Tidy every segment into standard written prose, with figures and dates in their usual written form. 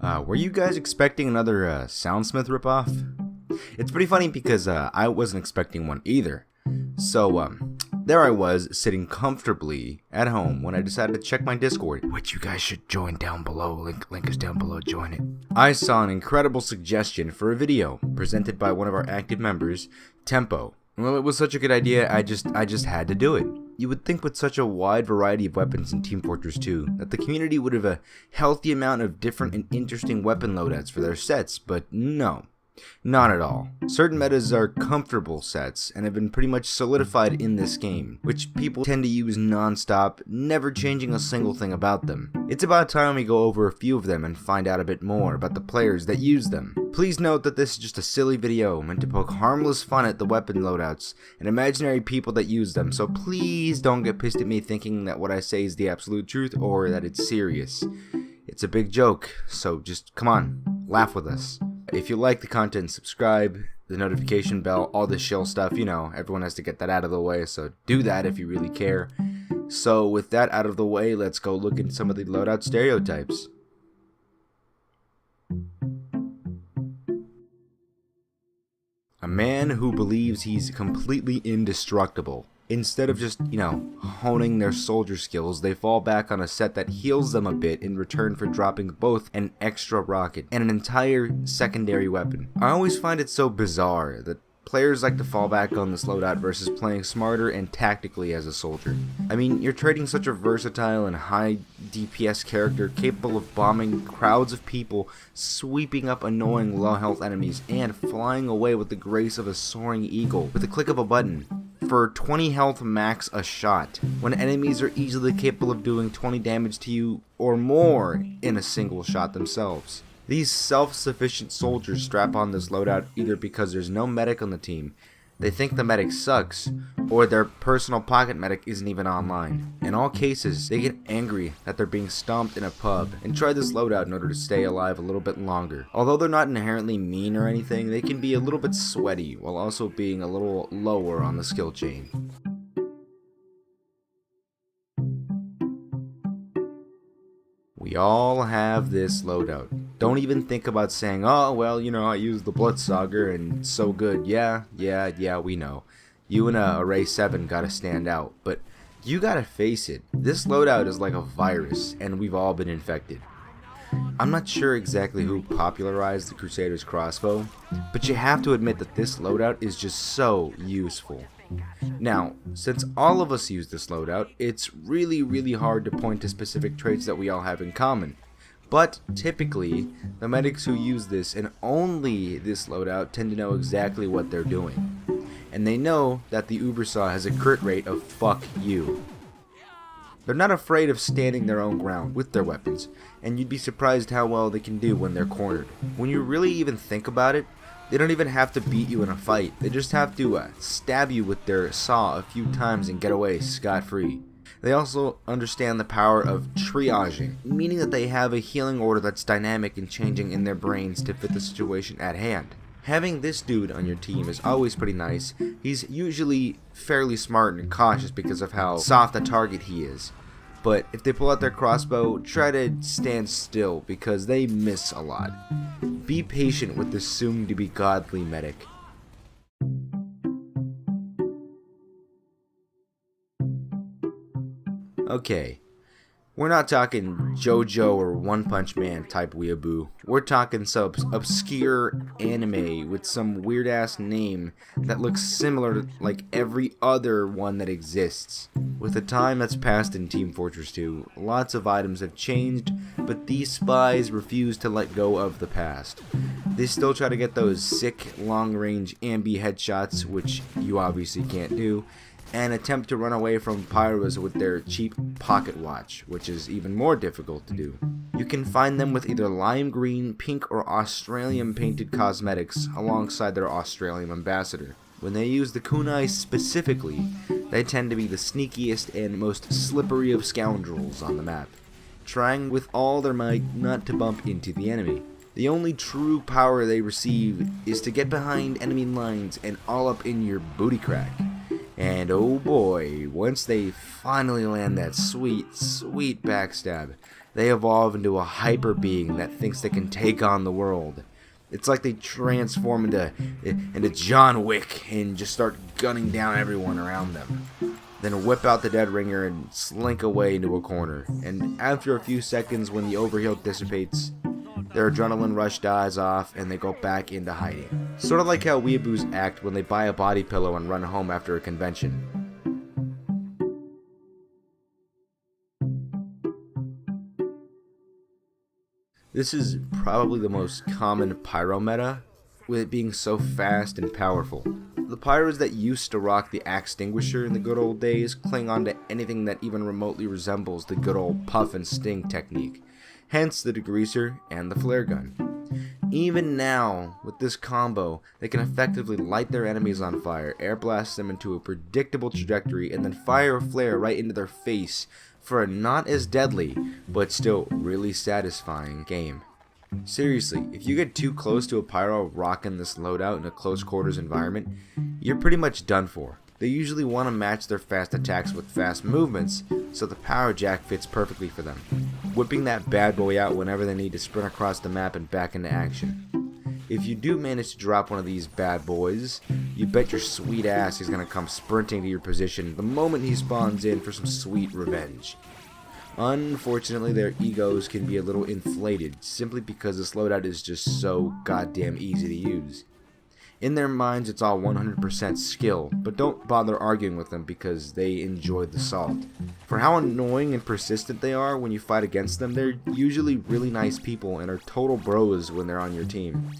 Were you guys expecting another SOUNDSMITH ripoff? It's pretty funny because I wasn't expecting one either. So there I was, sitting comfortably at home when I decided to check my Discord, which you guys should join down below. Link is down below, join it. I saw an incredible suggestion for a video presented by one of our active members, Tempo. Well, it was such a good idea, I just had to do it. You would think with such a wide variety of weapons in Team Fortress 2 that the community would have a healthy amount of different and interesting weapon loadouts for their sets, but no. Not at all. Certain metas are comfortable sets and have been pretty much solidified in this game, which people tend to use non-stop, never changing a single thing about them. It's about time we go over a few of them and find out a bit more about the players that use them. Please note that this is just a silly video meant to poke harmless fun at the weapon loadouts and imaginary people that use them, so please don't get pissed at me thinking that what I say is the absolute truth or that it's serious. It's a big joke, so just come on, laugh with us. If you like the content, subscribe, the notification bell, all this shill stuff, you know, everyone has to get that out of the way, so do that if you really care. So with that out of the way, let's go look at some of the loadout stereotypes. A man who believes he's completely indestructible. Instead of just, you know, honing their soldier skills, they fall back on a set that heals them a bit in return for dropping both an extra rocket and an entire secondary weapon. I always find it so bizarre that players like to fall back on this loadout versus playing smarter and tactically as a soldier. I mean, you're trading such a versatile and high DPS character capable of bombing crowds of people, sweeping up annoying low health enemies, and flying away with the grace of a soaring eagle with a click of a button. For 20 health max a shot, when enemies are easily capable of doing 20 damage to you or more in a single shot themselves. These self-sufficient soldiers strap on this loadout either because there's no medic on the team, they think the medic sucks, or their personal pocket medic isn't even online. In all cases, they get angry that they're being stomped in a pub and try this loadout in order to stay alive a little bit longer. Although they're not inherently mean or anything, they can be a little bit sweaty while also being a little lower on the skill chain. We all have this loadout. Don't even think about saying, oh, well, you know, I used the Bloodsager and it's so good. Yeah, we know. You and Array 7 gotta stand out. But you gotta face it, this loadout is like a virus, and we've all been infected. I'm not sure exactly who popularized the Crusader's crossbow, but you have to admit that this loadout is just so useful. Now, since all of us use this loadout, it's really hard to point to specific traits that we all have in common. But typically, the medics who use this and only this loadout tend to know exactly what they're doing. And they know that the Ubersaw has a crit rate of fuck you. They're not afraid of standing their own ground with their weapons, and you'd be surprised how well they can do when they're cornered. When you really even think about it, they don't even have to beat you in a fight, they just have to stab you with their saw a few times and get away scot-free. They also understand the power of triaging, meaning that they have a healing order that's dynamic and changing in their brains to fit the situation at hand. Having this dude on your team is always pretty nice. He's usually fairly smart and cautious because of how soft a target he is. But if they pull out their crossbow, try to stand still because they miss a lot. Be patient with this soon-to-be godly medic. Okay, we're not talking JoJo or One Punch Man type weeaboo. We're talking some obscure anime with some weird ass name that looks similar to like every other one that exists. With the time that's passed in Team Fortress 2, lots of items have changed, but these spies refuse to let go of the past. They still try to get those sick long-range ambi headshots, which you obviously can't do, and attempt to run away from pyros with their cheap pocket watch, which is even more difficult to do. You can find them with either lime green, pink, or Australian painted cosmetics alongside their Australian ambassador. When they use the kunai specifically, they tend to be the sneakiest and most slippery of scoundrels on the map, trying with all their might not to bump into the enemy. The only true power they receive is to get behind enemy lines and all up in your booty crack. And oh boy, once they finally land that sweet backstab, they evolve into a hyper being that thinks they can take on the world. It's like they transform into John Wick and just start gunning down everyone around them. Then whip out the dead ringer and slink away into a corner. And after a few seconds, when the overheal dissipates, their adrenaline rush dies off and they go back into hiding. Sort of like how weeaboos act when they buy a body pillow and run home after a convention. This is probably the most common pyro meta, with it being so fast and powerful. The pyros that used to rock the axe extinguisher in the good old days cling on to anything that even remotely resembles the good old puff and sting technique, hence the degreaser and the flare gun. Even now, with this combo, they can effectively light their enemies on fire, air blast them into a predictable trajectory, and then fire a flare right into their face for a not as deadly, but still really satisfying game. Seriously, if you get too close to a pyro rocking this loadout in a close quarters environment, you're pretty much done for. They usually want to match their fast attacks with fast movements, so the power jack fits perfectly for them, whipping that bad boy out whenever they need to sprint across the map and back into action. If you do manage to drop one of these bad boys, you bet your sweet ass he's going to come sprinting to your position the moment he spawns in for some sweet revenge. Unfortunately, their egos can be a little inflated simply because this loadout is just so goddamn easy to use. In their minds, it's all 100% skill, but don't bother arguing with them because they enjoy the salt. For how annoying and persistent they are when you fight against them, they're usually really nice people and are total bros when they're on your team.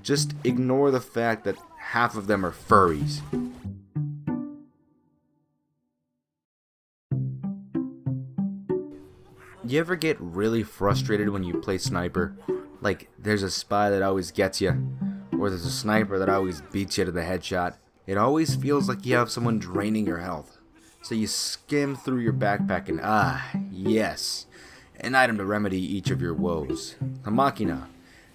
Just ignore the fact that half of them are furries. You ever get really frustrated when you play sniper? Like, there's a spy that always gets you, or there's a sniper that always beats you to the headshot. It always feels like you have someone draining your health. So you skim through your backpack and yes, an item to remedy each of your woes. A machina.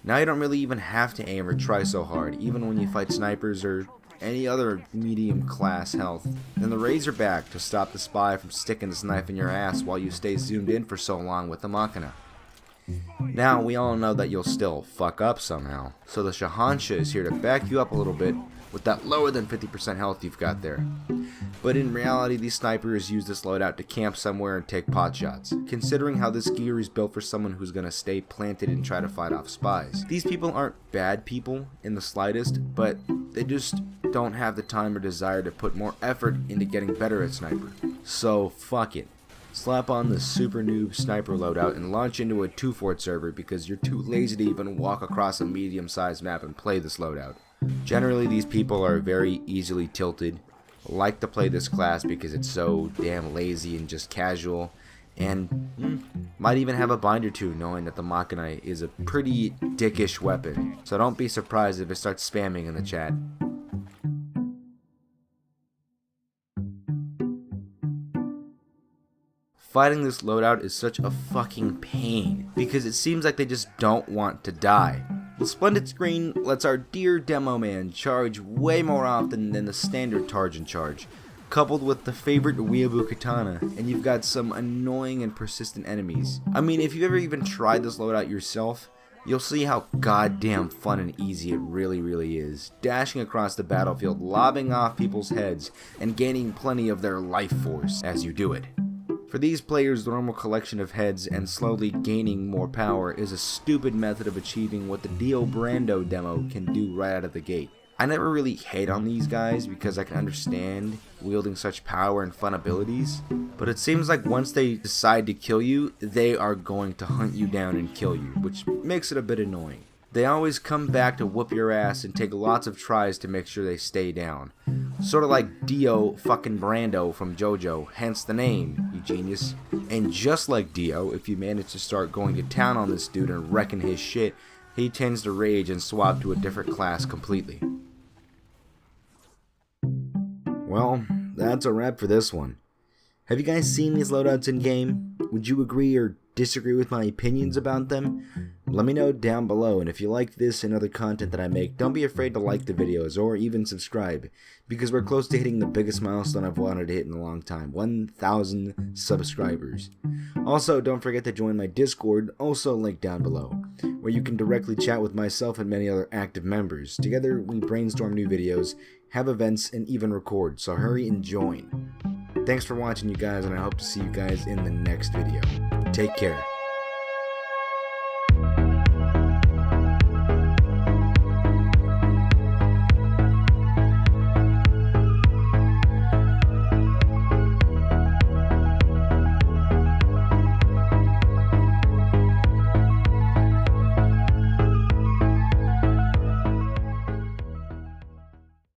Now you don't really even have to aim or try so hard, even when you fight snipers or any other medium class health. Then the Razorback to stop the spy from sticking this knife in your ass while you stay zoomed in for so long with the machina. Now we all know that you'll still fuck up somehow, so the Shahansha is here to back you up a little bit with that lower than 50% health you've got there. But in reality, these snipers use this loadout to camp somewhere and take pot shots, considering how this gear is built for someone who's gonna stay planted and try to fight off spies. These people aren't bad people in the slightest, but they just don't have the time or desire to put more effort into getting better at sniper. So fuck it. Slap on the super noob sniper loadout and launch into a 2-fort server because you're too lazy to even walk across a medium-sized map and play this loadout. Generally, these people are very easily tilted, like to play this class because it's so damn lazy and just casual, and might even have a bind or two knowing that the machina is a pretty dickish weapon, so don't be surprised if it starts spamming in the chat. Fighting this loadout is such a fucking pain because it seems like they just don't want to die. The Splendid Screen lets our dear demo man charge way more often than the standard target charge, coupled with the favorite weeaboo katana, and you've got some annoying and persistent enemies. I mean, if you ever even tried this loadout yourself, you'll see how goddamn fun and easy it really is. Dashing across the battlefield, lobbing off people's heads, and gaining plenty of their life force as you do it. For these players, the normal collection of heads and slowly gaining more power is a stupid method of achieving what the BRANDO demo can do right out of the gate. I never really hate on these guys because I can understand wielding such power and fun abilities, but it seems like once they decide to kill you, they are going to hunt you down and kill you, which makes it a bit annoying. They always come back to whoop your ass and take lots of tries to make sure they stay down. Sort of like Dio fucking Brando from JoJo, hence the name, you genius. And just like Dio, if you manage to start going to town on this dude and wrecking his shit, he tends to rage and swap to a different class completely. Well, that's a wrap for this one. Have you guys seen these loadouts in game? Would you agree or disagree with my opinions about them, let me know down below. And if you like this and other content that I make, don't be afraid to like the videos or even subscribe, because we're close to hitting the biggest milestone I've wanted to hit in a long time, 1,000 subscribers. Also, don't forget to join my Discord, also linked down below, where you can directly chat with myself and many other active members. Together, we brainstorm new videos, have events, and even record, so hurry and join. Thanks for watching, you guys, and I hope to see you guys in the next video. Take care.